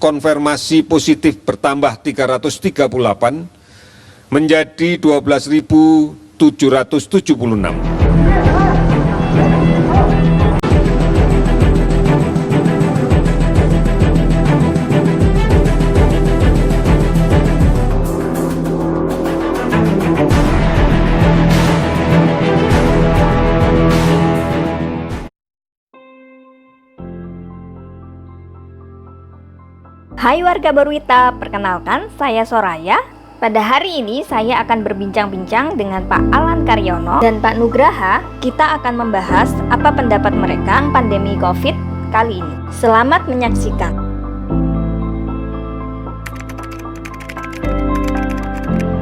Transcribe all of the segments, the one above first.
konfirmasi positif bertambah 338 menjadi 12.776. Hai warga Berwita, perkenalkan saya Soraya. Pada hari ini saya akan berbincang-bincang dengan Pak Alan Karyono dan Pak Nugraha. Kita akan membahas apa pendapat mereka tentang pandemi COVID kali ini. Selamat menyaksikan.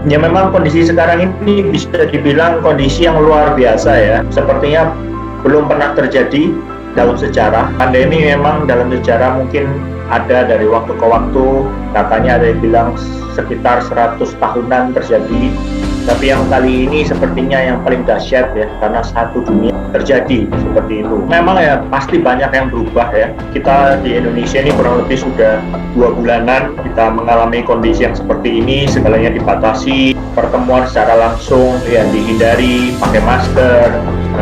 Ya memang kondisi sekarang ini bisa dibilang kondisi yang luar biasa ya. Sepertinya belum pernah terjadi dalam sejarah. Pandemi memang dalam sejarah mungkin ada dari waktu ke waktu, katanya ada yang bilang sekitar 100 tahunan terjadi, tapi yang kali ini sepertinya yang paling dahsyat ya, karena satu dunia terjadi seperti itu. Memang ya pasti banyak yang berubah ya. Kita di Indonesia ini kurang lebih sudah 2 bulanan kita mengalami kondisi yang seperti ini, segalanya dibatasi, pertemuan secara langsung ya dihindari, pakai masker,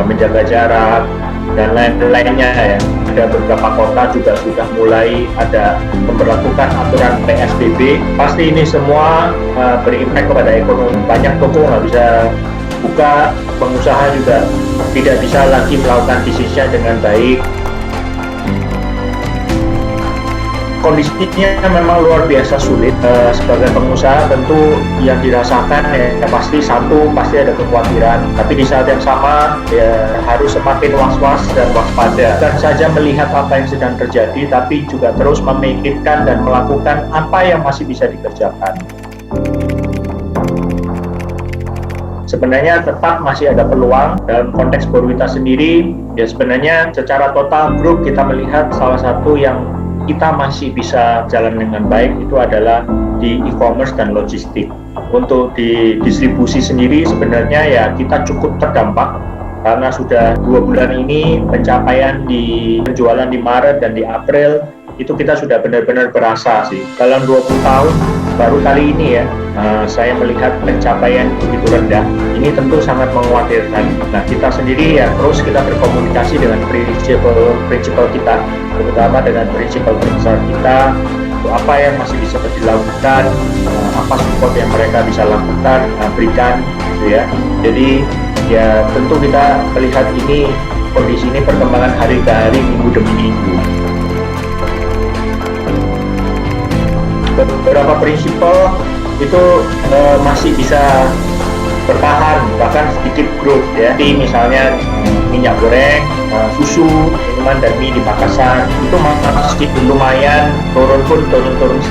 menjaga jarak, dan lain-lainnya ya. Ada beberapa kota juga sudah mulai ada memberlakukan aturan PSBB. Pasti ini semua berimpact kepada ekonomi. Banyak toko nggak bisa buka, pengusaha juga tidak bisa lagi melakukan bisnisnya dengan baik. Kondisinya memang luar biasa sulit. Sebagai pengusaha tentu yang dirasakan ya pasti ada kekhawatiran. Tapi di saat yang sama ya harus semakin was-was dan waspada. Bukan saja melihat apa yang sedang terjadi, tapi juga terus memikirkan dan melakukan apa yang masih bisa dikerjakan. Sebenarnya tetap masih ada peluang dalam konteks Berwita sendiri. Ya sebenarnya secara total grup kita melihat salah satu yang kita masih bisa jalan dengan baik itu adalah di e-commerce dan logistik. Untuk di distribusi sendiri sebenarnya ya kita cukup terdampak karena sudah 2 bulan ini pencapaian di penjualan di Maret dan di April itu kita sudah benar-benar berasa sih. Dalam 20 tahun baru kali ini ya saya melihat pencapaian begitu rendah. Ini tentu sangat mengkhawatirkan. Nah kita sendiri ya terus kita berkomunikasi dengan prinsipal kita, terutama dengan prinsipal besar kita, apa yang masih bisa dilakukan, apa support yang mereka bisa lakukan, berikan gitu ya. Jadi ya tentu kita melihat ini kondisi ini perkembangan hari ke hari, minggu demi minggu. Beberapa prinsipal itu masih bisa bertahan, bahkan sedikit growth ya. Jadi misalnya minyak goreng, susu, minuman dan mie di Makassar itu masih lumayan turun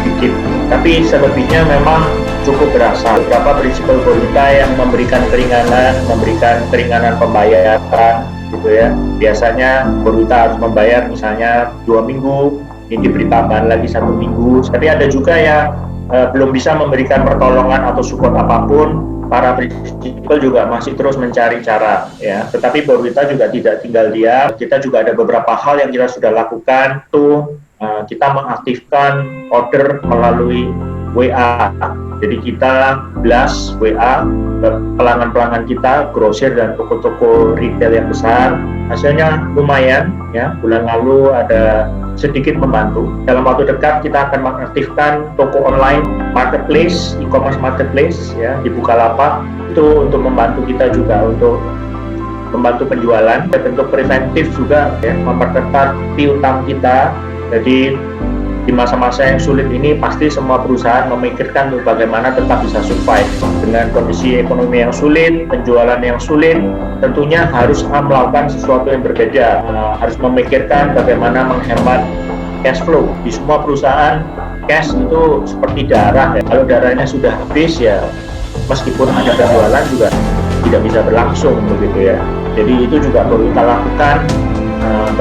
sedikit. Tapi selebihnya memang cukup berasa. Beberapa prinsipal Berwita yang memberikan keringanan pembayaran gitu ya. Biasanya Berwita harus membayar misalnya 2 minggu, ini diberi tambahan lagi 1 minggu. Tapi ada juga yang belum bisa memberikan pertolongan atau support apapun. Para prinsipal juga masih terus mencari cara ya. Tetapi Berwita juga tidak tinggal diam. Kita juga ada beberapa hal yang kita sudah lakukan. Itu kita mengaktifkan order melalui WA. Jadi kita blast WA ke pelanggan-pelanggan kita, grosir dan toko-toko retail yang besar. Hasilnya lumayan ya. Bulan lalu ada sedikit membantu. Dalam waktu dekat kita akan mengaktifkan toko online marketplace, e-commerce marketplace ya di Bukalapak. Itu untuk membantu kita juga untuk membantu penjualan. Bentuk preventif juga ya, memperketat piutang kita. Jadi di masa-masa yang sulit ini pasti semua perusahaan memikirkan tuh bagaimana tetap bisa survive dengan kondisi ekonomi yang sulit, penjualan yang sulit. Tentunya harus melakukan sesuatu yang berbeda, harus memikirkan bagaimana menghemat cash flow. Di semua perusahaan cash itu seperti darah ya. Kalau darahnya sudah habis ya meskipun ada penjualan juga tidak bisa berlangsung begitu ya. Jadi itu juga perlu kita lakukan,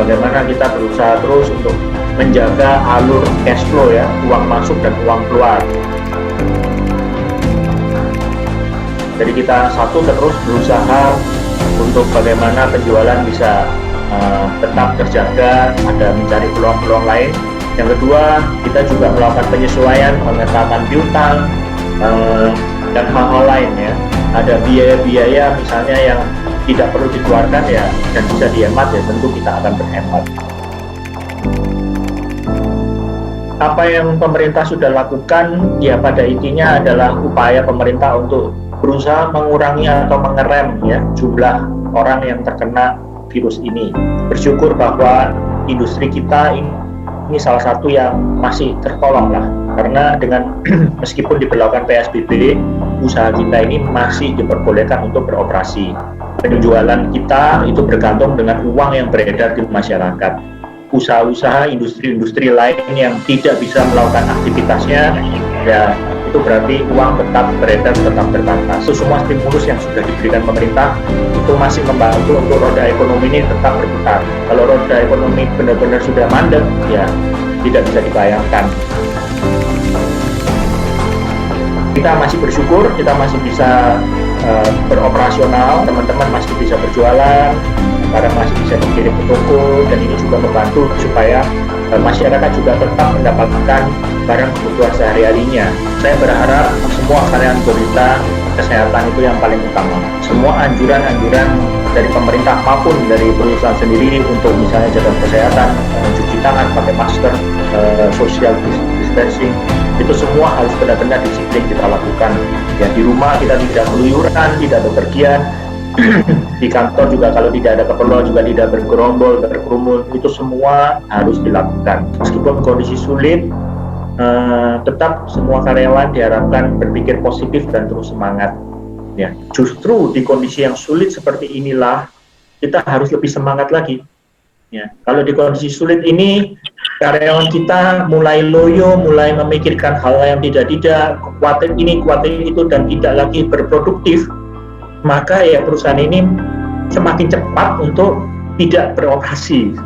bagaimana kita berusaha terus untuk menjaga alur cash flow ya, uang masuk dan uang keluar. Jadi kita terus berusaha untuk bagaimana penjualan bisa tetap terjaga, ada mencari peluang-peluang lain. Yang kedua, kita juga melakukan penyesuaian, pengetatan piutang, dan hal-hal lain ya. Ada biaya-biaya misalnya yang tidak perlu dikeluarkan ya dan bisa dihemat ya, tentu kita akan berhemat. Apa yang pemerintah sudah lakukan ya pada intinya adalah upaya pemerintah untuk berusaha mengurangi atau mengerem ya jumlah orang yang terkena virus ini. Bersyukur bahwa industri kita ini salah satu yang masih tertolong lah, karena dengan meskipun diberlakukan PSBB, usaha kita ini masih diperbolehkan untuk beroperasi. Penjualan kita itu bergantung dengan uang yang beredar di masyarakat. Usaha-usaha, industri-industri lain yang tidak bisa melakukan aktivitasnya, ya itu berarti uang tetap beredar, tetap terbatas. So, semua stimulus yang sudah diberikan pemerintah itu masih membantu untuk roda ekonomi ini tetap berputar. Kalau roda ekonomi benar-benar sudah mandek, ya tidak bisa dibayangkan. Kita masih bersyukur, kita masih bisa beroperasional, teman-teman masih bisa berjualan, barang masih bisa dikirim ke toko, dan ini juga membantu supaya masyarakat juga tetap mendapatkan barang kebutuhan sehari-harinya. Saya berharap semua karyawan Gorita kesehatan itu yang paling utama. Semua anjuran-anjuran dari pemerintah maupun dari perusahaan sendiri untuk misalnya jaga kesehatan, cuci tangan, pakai masker, social distancing, itu semua harus benar-benar disiplin kita lakukan. Ya di rumah kita tidak keluyuran, tidak bepergian. Di kantor juga kalau tidak ada keperluan juga tidak bergerombol, berkerumun, itu semua harus dilakukan. Meskipun kondisi sulit, tetap semua karyawan diharapkan berpikir positif dan terus semangat. Ya, justru di kondisi yang sulit seperti inilah kita harus lebih semangat lagi. Ya, kalau di kondisi sulit ini karyawan kita mulai loyo, mulai memikirkan hal yang tidak, khawatir ini, khawatir itu, dan tidak lagi berproduktif, maka ya perusahaan ini semakin cepat untuk tidak beroperasi.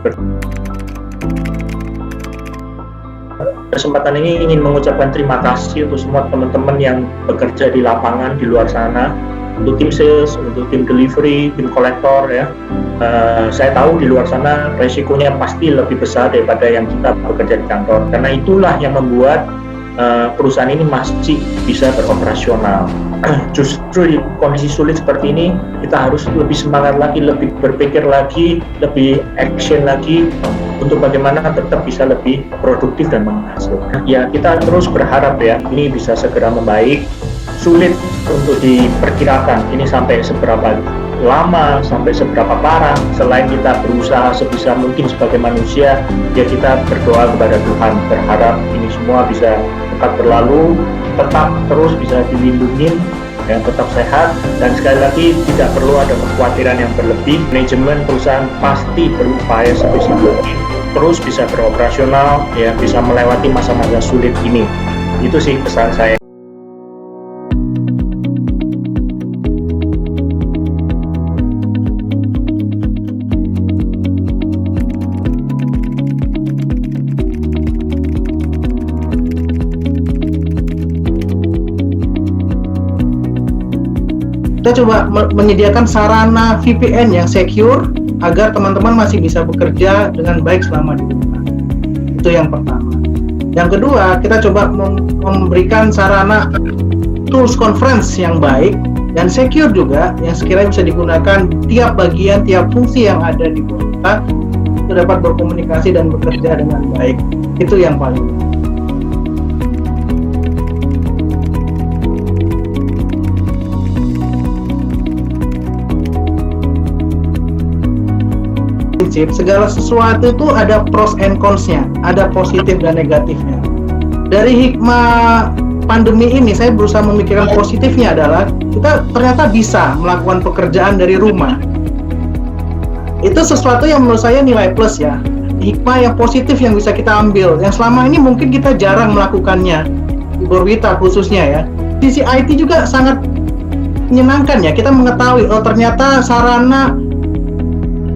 Kesempatan ini ingin mengucapkan terima kasih untuk semua teman-teman yang bekerja di lapangan di luar sana, untuk tim sales, untuk tim delivery, tim kolektor ya. Saya tahu di luar sana resikonya pasti lebih besar daripada yang kita bekerja di kantor. Karena itulah yang membuat perusahaan ini masih bisa beroperasional. Justru di kondisi sulit seperti ini kita harus lebih semangat lagi, lebih berpikir lagi, lebih action lagi untuk bagaimana tetap bisa lebih produktif dan menghasilkan. Ya kita terus berharap ya ini bisa segera membaik. Sulit untuk diperkirakan ini sampai seberapa lama, sampai seberapa parah. Selain kita berusaha sebisa mungkin sebagai manusia, ya kita berdoa kepada Tuhan, berharap ini semua bisa cepat berlalu, tetap terus bisa dilindungi, ya, tetap sehat, dan sekali lagi tidak perlu ada kekhawatiran yang berlebih. Manajemen perusahaan pasti berupaya sebisa mungkin terus bisa beroperasional, ya bisa melewati masa-masa sulit ini. Itu sih pesan saya. Kita coba menyediakan sarana VPN yang secure agar teman-teman masih bisa bekerja dengan baik selama di rumah. Itu yang pertama. Yang kedua, kita coba memberikan sarana tools conference yang baik dan secure juga, yang sekiranya bisa digunakan tiap bagian, tiap fungsi yang ada di Gorita itu dapat berkomunikasi dan bekerja dengan baik. Itu yang paling penting. Segala sesuatu itu ada pros and cons-nya, ada positif dan negatifnya. Dari hikmah pandemi ini, saya berusaha memikirkan positifnya adalah kita ternyata bisa melakukan pekerjaan dari rumah. Itu sesuatu yang menurut saya nilai plus ya. Hikmah yang positif yang bisa kita ambil, yang selama ini mungkin kita jarang melakukannya, di Gorita khususnya ya. Sisi IT juga sangat menyenangkan ya, kita mengetahui oh ternyata sarana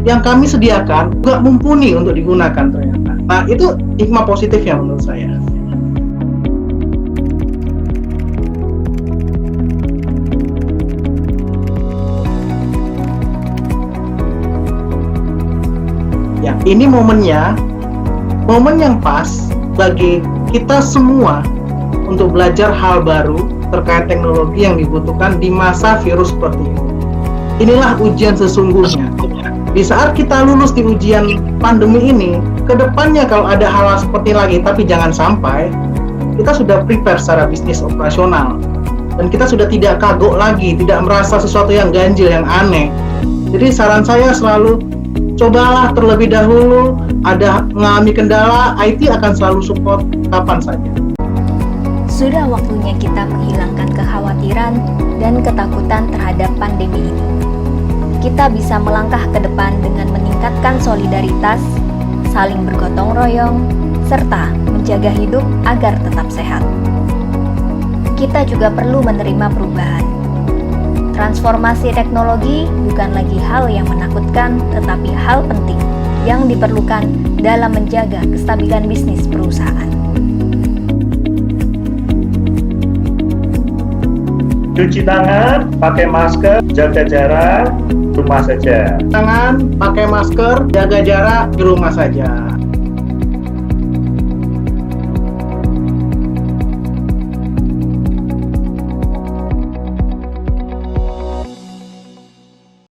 yang kami sediakan juga mumpuni untuk digunakan ternyata. Nah itu hikmah positifnya menurut saya. Ya ini momennya, momen yang pas bagi kita semua untuk belajar hal baru terkait teknologi yang dibutuhkan di masa virus seperti ini. Inilah ujian sesungguhnya. Di saat kita lulus di ujian pandemi ini, kedepannya kalau ada hal seperti lagi, tapi jangan sampai, kita sudah prepare secara bisnis operasional. Dan kita sudah tidak kagok lagi, tidak merasa sesuatu yang ganjil, yang aneh. Jadi saran saya selalu, cobalah terlebih dahulu, ada mengalami kendala, IT akan selalu support kapan saja. Sudah waktunya kita menghilangkan kekhawatiran dan ketakutan terhadap pandemi ini. Kita bisa melangkah ke depan dengan meningkatkan solidaritas, saling bergotong royong, serta menjaga hidup agar tetap sehat. Kita juga perlu menerima perubahan. Transformasi teknologi bukan lagi hal yang menakutkan, tetapi hal penting yang diperlukan dalam menjaga kestabilan bisnis perusahaan. Cuci tangan, pakai masker, jaga jarak, rumah saja. Tangan, pakai masker, jaga jarak, di rumah saja.